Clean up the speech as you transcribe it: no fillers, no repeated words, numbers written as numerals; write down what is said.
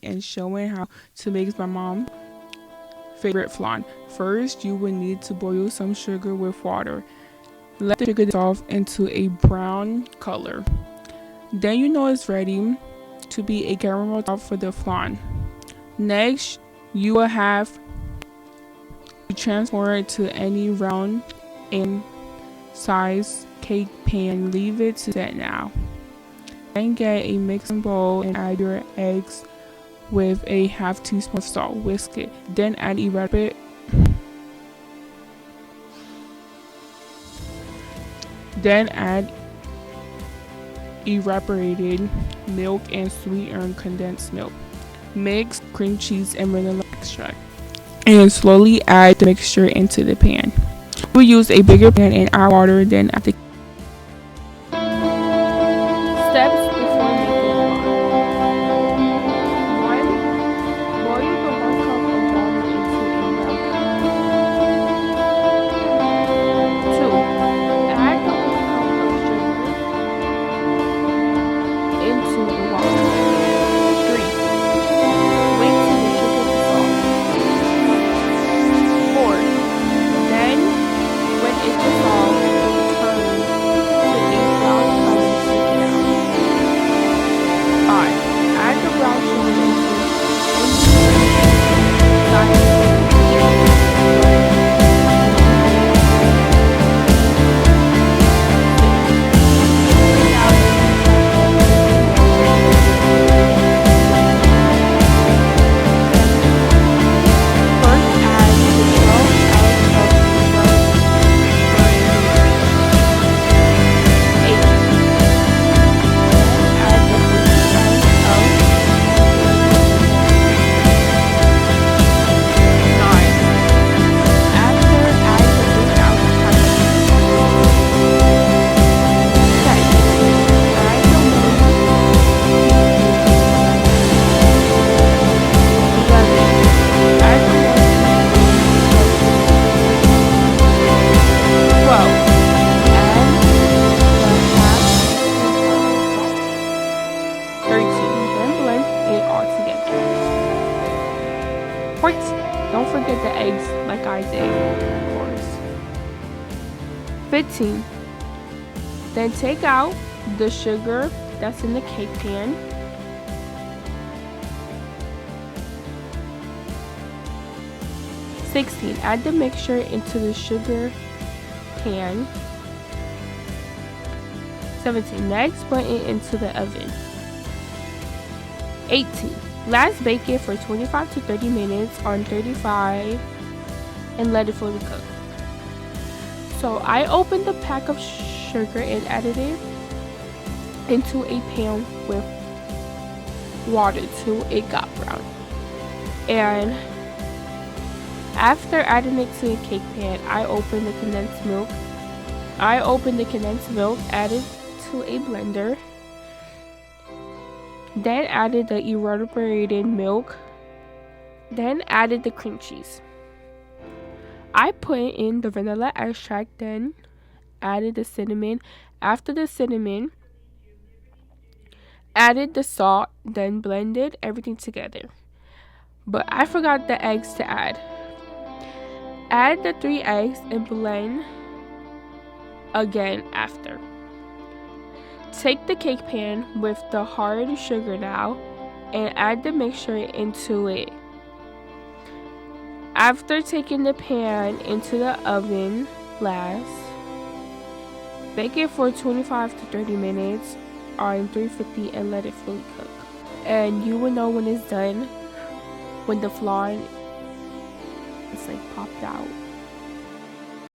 and showing how to make my mom's favorite flan. First, you will need to boil some sugar with water. Let the sugar dissolve into a brown color. Then you know it's ready to be a caramel top for the flan. Next, you will have to transfer it to any round and size cake pan. Leave it to set now. Then get a mixing bowl and add your eggs with a half teaspoon of salt. Whisk it. Then add evaporated milk and sweetened condensed milk. Mix cream cheese and vanilla extract and slowly add the mixture into the pan. We use a bigger pan and add water, then add the steps before making flan. 1. Boil the 1 cup of water into a round cup. 2. Add the 1 cup of sugar into the water. 3. Wait till the sugar dissolves. 4. Then, when it dissolves, turn to a brown color and take it out. 5. Add the brown sugar into don't forget the eggs like I did, of course. 15. Then take out the sugar that's in the cake pan. 16. Add the mixture into the sugar pan. 17. Next, put it into the oven. 18. Last, bake it for 25 to 30 minutes on 35 and let it fully cook. So I opened the pack of sugar and added it into a pan with water till it got brown. And after adding it to a cake pan, I opened the condensed milk, added to a blender. Then added the evaporated milk. Then added the cream cheese. I put in the vanilla extract, then added the cinnamon. After the cinnamon, added the salt, then blended everything together. But I forgot the eggs to add. Add the 3 eggs and blend again after. Take the cake pan with the hard sugar now and add the mixture into it. After taking the pan into the oven last, bake it for 25 to 30 minutes on 350 and let it fully cook. And you will know when it's done when the flan is like popped out.